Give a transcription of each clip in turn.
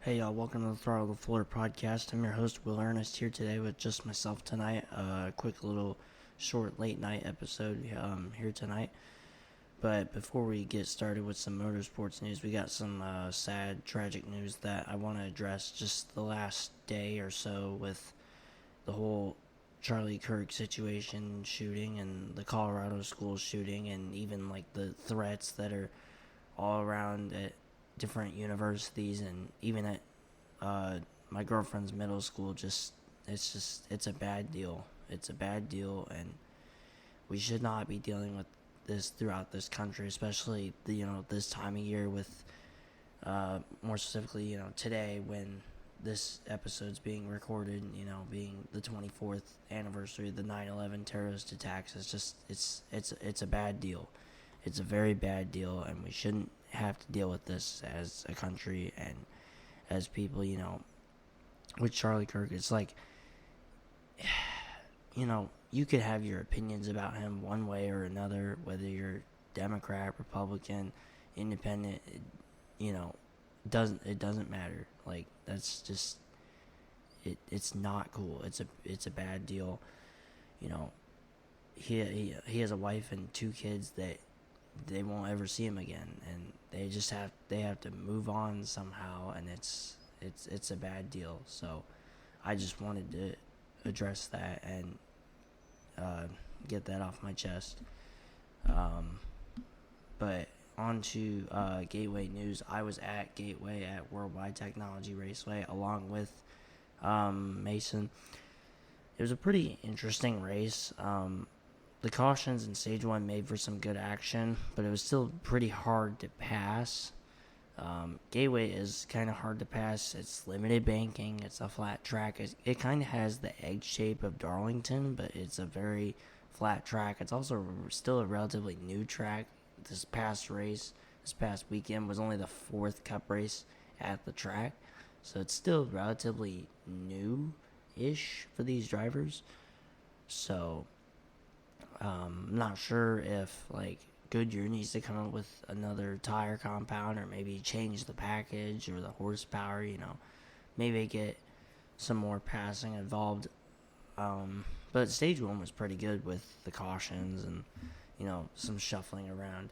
Hey y'all, welcome to the Throttle podcast. I'm your host, Earnest, here today with just myself tonight. A quick little short late night episode here tonight. But before we get started with some motorsports news, we got some sad, tragic news that I want to address just the last day or so with the whole Charlie Kirk situation shooting and the Colorado school shooting and even like the threats that are all around at different universities and even at my girlfriend's middle school. It's a bad deal. It's a bad deal, and we should not be dealing with this throughout this country, especially this time of year with more specifically today when this episode's being recorded, being the 24th anniversary of the 9/11 terrorist attacks. It's a bad deal. It's a very bad deal, and we shouldn't have to deal with this as a country and as people, with Charlie Kirk. It's like, you could have your opinions about him one way or another, whether you're Democrat, Republican, Independent, it doesn't matter. Like, that's just, it's not cool. It's a bad deal. He has a wife and 2 kids that they won't ever see him again, and they have to move on somehow, and it's a bad deal. So I just wanted to address that and get that off my chest. But on to Gateway news. I was at Gateway at Worldwide Technology Raceway along with Mason. It was a pretty interesting race. The cautions in Stage 1 made for some good action, but it was still pretty hard to pass. Gateway is kind of hard to pass. It's limited banking. It's a flat track. It kind of has the egg shape of Darlington, but it's a very flat track. It's also still a relatively new track. This past weekend, was only the 4th Cup race at the track, so it's still relatively new-ish for these drivers. So I'm not sure if Goodyear needs to come up with another tire compound or maybe change the package or the horsepower, maybe get some more passing involved. But Stage 1 was pretty good with the cautions and, some shuffling around.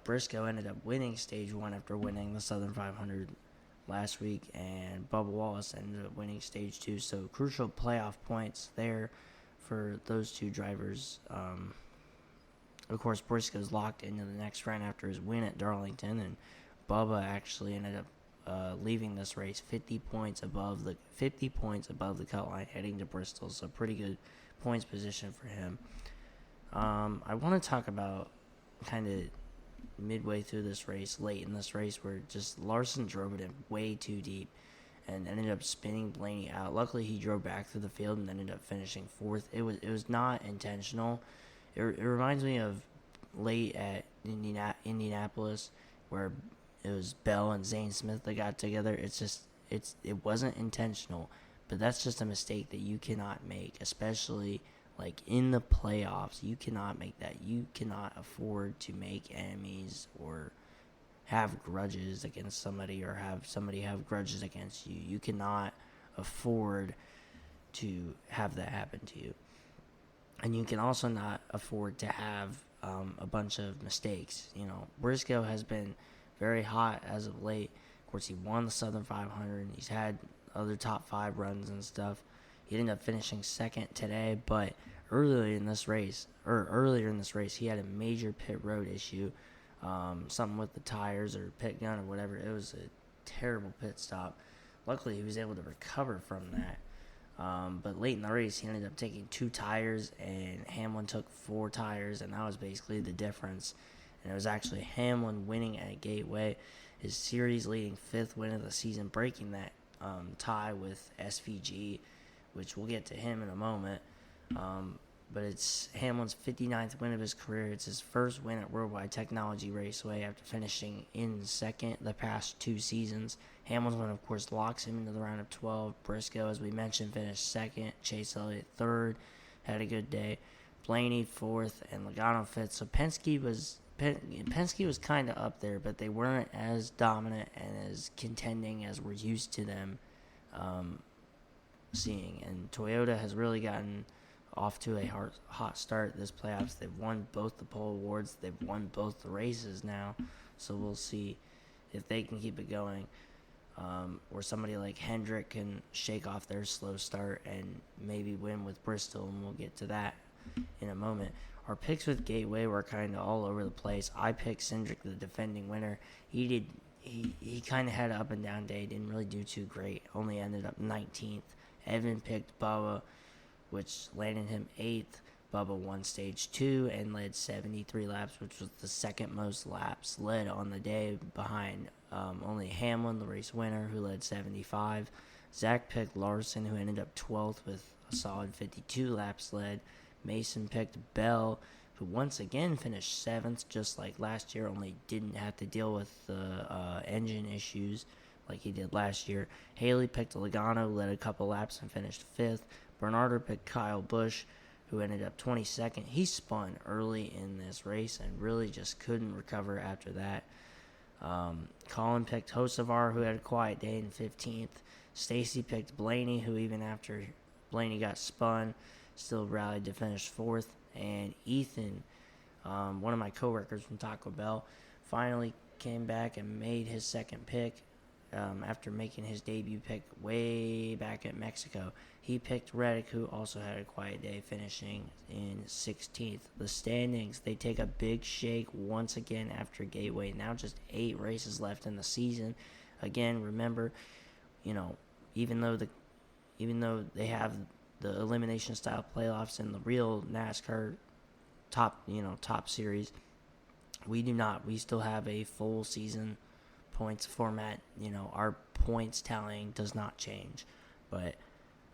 Briscoe ended up winning Stage 1 after winning the Southern 500 last week, and Bubba Wallace ended up winning Stage 2. So crucial playoff points there for those 2 drivers. Of course, Briscoe's locked into the next round after his win at Darlington, and Bubba actually ended up leaving this race 50 points above the cut line heading to Bristol. So pretty good points position for him. I want to talk about kind of midway through this race, late in this race, where just Larson drove it in way too deep and ended up spinning Blaney out. Luckily, he drove back through the field and ended up finishing 4th. It was not intentional. It reminds me of late at Indianapolis, where it was Bell and Zane Smith that got together. It wasn't intentional, but that's just a mistake that you cannot make, especially in the playoffs. You cannot make that. You cannot afford to make enemies or have grudges against somebody or have somebody have grudges against you. You cannot afford to have that happen to you. And you can also not afford to have a bunch of mistakes. Briscoe has been very hot as of late. Of course, he won the Southern 500. He's had other top 5 runs and stuff. He ended up finishing 2nd today, but earlier in this race, he had a major pit road issue. Something with the tires or pit gun or whatever. It was a terrible pit stop. Luckily, he was able to recover from that. But late in the race, he ended up taking 2 tires, and Hamlin took 4 tires, and that was basically the difference. And it was actually Hamlin winning at Gateway, his series-leading 5th win of the season, breaking that tie with SVG, which we'll get to him in a moment. But it's Hamlin's 59th win of his career. It's his first win at Worldwide Technology Raceway after finishing in 2nd the past 2 seasons. Hamlin's win, of course, locks him into the round of 12. Briscoe, as we mentioned, finished 2nd. Chase Elliott 3rd, had a good day. Blaney 4th, and Logano 5th. So Penske was Penske was kind of up there, but they weren't as dominant and as contending as we're used to them seeing. And Toyota has really gotten off to a hot start this playoffs. They've won both the pole awards. They've won both the races now. So we'll see if they can keep it going. Or somebody like Hendrick can shake off their slow start and maybe win with Bristol, and we'll get to that in a moment. Our picks with Gateway were kind of all over the place. I picked Cindric, the defending winner. He kind of had an up and down day. Didn't really do too great. Only ended up 19th. Evan picked Bubba, which landed him 8th. Bubba won stage 2 and led 73 laps, which was the second most laps led on the day, behind only Hamlin, the race winner, who led 75. Zach picked Larson, who ended up 12th with a solid 52 laps led. Mason picked Bell, who once again finished 7th, just like last year, only didn't have to deal with the engine issues like he did last year. Haley picked Logano, led a couple laps and finished 5th. Bernardo picked Kyle Busch, who ended up 22nd. He spun early in this race and really just couldn't recover after that. Colin picked Hocevar, who had a quiet day, in 15th. Stacy picked Blaney, who even after Blaney got spun, still rallied to finish 4th. And Ethan, one of my coworkers from Taco Bell, finally came back and made his second pick after making his debut pick way back at Mexico. He picked Reddick, who also had a quiet day, finishing in 16th. The standings, they take a big shake once again after Gateway. Now just 8 races left in the season. Again, remember, even though they have the elimination style playoffs and the real NASCAR top series, we do not. We still have a full season points format. Our points tallying does not change. But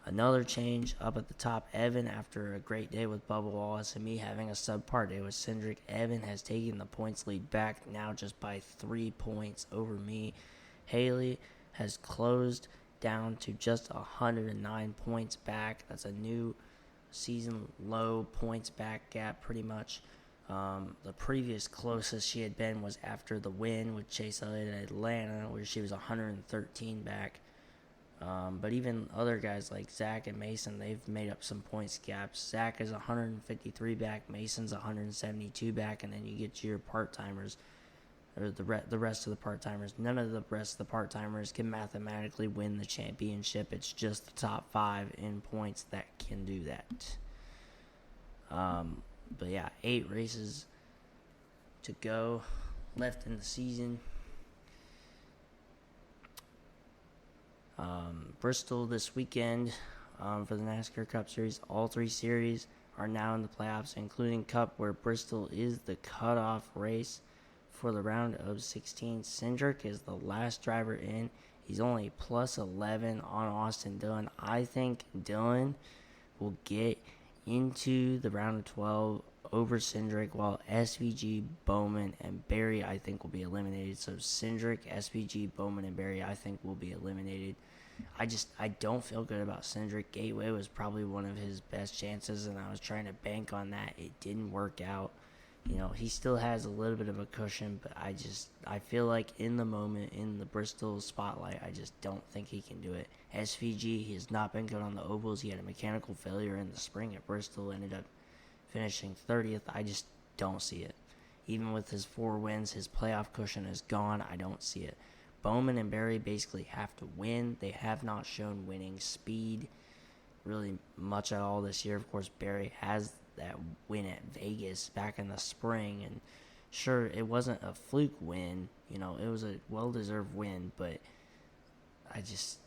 another change up at the top, Evan, after a great day with Bubba Wallace and me having a subpar day with Cindric, Evan has taken the points lead back now just by 3 points over me. Haley has closed down to just 109 points back. That's a new season low points back gap pretty much. The previous closest she had been was after the win with Chase Elliott at Atlanta, where she was 113 back. But even other guys like Zach and Mason, they've made up some points gaps. Zach is 153 back, Mason's 172 back, and then you get your part-timers, or the rest of the part-timers. None of the rest of the part-timers can mathematically win the championship. It's just the top 5 in points that can do that. But yeah, 8 races to go left in the season. Bristol this weekend for the NASCAR Cup Series. All 3 series are now in the playoffs, including Cup, where Bristol is the cutoff race for the round of 16. Cindric is the last driver in. He's only plus 11 on Austin Dillon. I think Dillon will get into the round of 12 over Cindric, while SVG, Bowman, and Berry, I think, will be eliminated. So Cindric, SVG, Bowman, and Berry, I think, will be eliminated. I don't feel good about Cindric. Gateway was probably one of his best chances, and I was trying to bank on that. It didn't work out. He still has a little bit of a cushion, but I feel like in the moment, in the Bristol spotlight, I just don't think he can do it. SVG, he has not been good on the ovals. He had a mechanical failure in the spring at Bristol, ended up finishing 30th. I just don't see it. Even with his 4 wins, his playoff cushion is gone. I don't see it. Bowman and Berry basically have to win. They have not shown winning speed really much at all this year. Of course, Berry has that win at Vegas back in the spring, and sure, it wasn't a fluke win. It was a well-deserved win, but I just,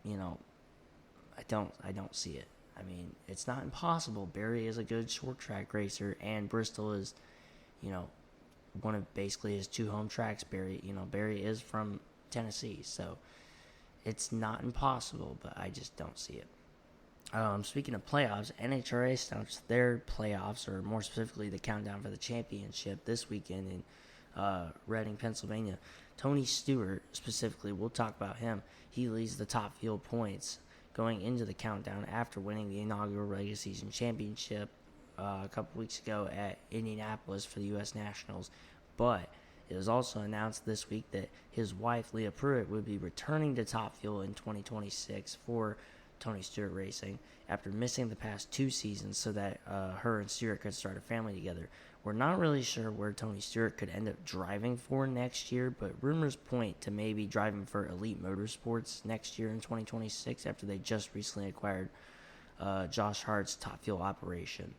I don't see it. I mean, it's not impossible. Berry is a good short track racer, and Bristol is, one of basically his 2 home tracks. Berry is from Tennessee, so it's not impossible, but I just don't see it. Speaking of playoffs, NHRA starts their playoffs, or more specifically the countdown for the championship, this weekend in Reading, Pennsylvania. Tony Stewart, specifically, we'll talk about him. He leads the top field points going into the countdown after winning the inaugural regular season championship a couple weeks ago at Indianapolis for the U.S. Nationals, but it was also announced this week that his wife, Leah Pruitt, would be returning to Top Fuel in 2026 for Tony Stewart Racing after missing the past 2 seasons so that her and Stewart could start a family together. We're not really sure where Tony Stewart could end up driving for next year, but rumors point to maybe driving for Elite Motorsports next year in 2026 after they just recently acquired Josh Hart's Top Fuel operation.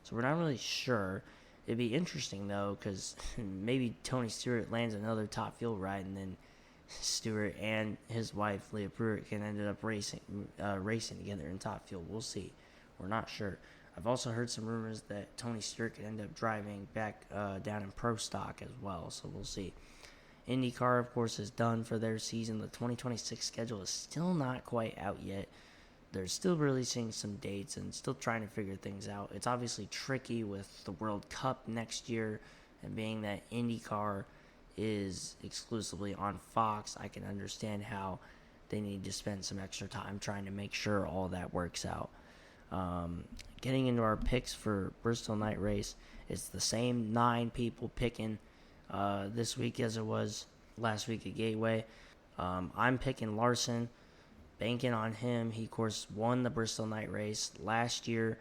So we're not really sure. It'd be interesting, though, because maybe Tony Stewart lands another Top Fuel ride, and then Stewart and his wife, Leah Pruitt, can end up racing together in Top Fuel. We'll see. We're not sure. I've also heard some rumors that Tony Stewart could end up driving back down in Pro Stock as well, so we'll see. IndyCar, of course, is done for their season. The 2026 schedule is still not quite out yet. They're still releasing some dates and still trying to figure things out. It's obviously tricky with the World Cup next year, and being that IndyCar is exclusively on Fox, I can understand how they need to spend some extra time trying to make sure all that works out. Getting into our picks for Bristol Night Race, it's the same 9 people picking this week as it was last week at Gateway. I'm picking Larson, banking on him. He, of course, won the Bristol Night Race last year,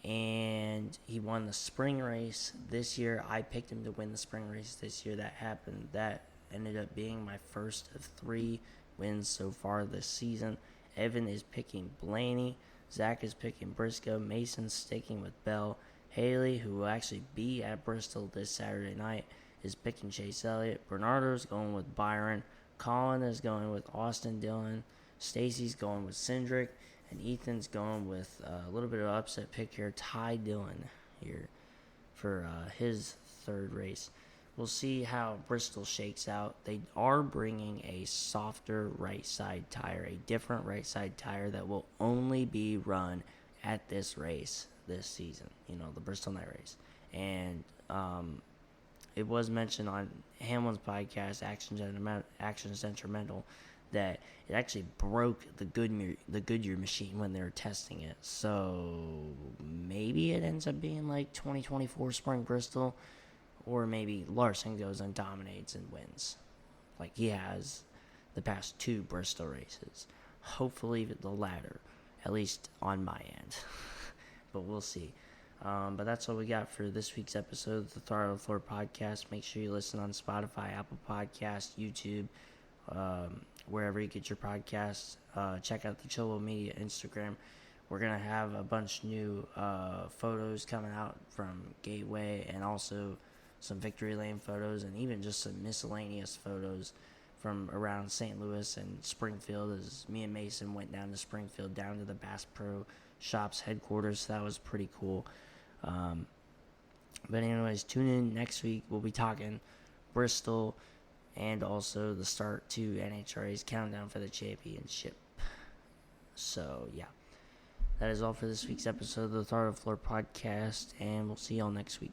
and he won the spring race this year. I picked him to win the spring race this year. That happened. That ended up being my first of 3 wins so far this season. Evan is picking Blaney. Zach is picking Briscoe. Mason's sticking with Bell. Haley, who will actually be at Bristol this Saturday night, is picking Chase Elliott. Bernardo's going with Byron. Colin is going with Austin Dillon. Stacy's going with Cindric. And Ethan's going with a little bit of upset pick here, Ty Dillon here for his 3rd race. We'll see how Bristol shakes out. They are bringing a softer right side tire, a different right side tire that will only be run at this race this season, the Bristol Night Race. And it was mentioned on Hamlin's podcast, Action Sentimental, that it actually broke the Goodyear machine when they were testing it. So maybe it ends up being like 2024 Spring Bristol, or maybe Larson goes and dominates and wins like he has the past 2 Bristol races. Hopefully the latter, at least on my end. But we'll see. But that's all we got for this week's episode of the Throttle Floor podcast. Make sure you listen on Spotify, Apple Podcasts, YouTube, wherever you get your podcasts. Check out the Chilwell Media Instagram. We're going to have a bunch new photos coming out from Gateway, and also some Victory Lane photos, and even just some miscellaneous photos from around St. Louis and Springfield, as me and Mason went down to Springfield, down to the Bass Pro Shops headquarters. So that was pretty cool. But anyways, tune in next week. We'll be talking Bristol and also the start to NHRA's countdown for the championship. So, yeah. That is all for this week's episode of the Throttle Floor podcast, and we'll see y'all next week.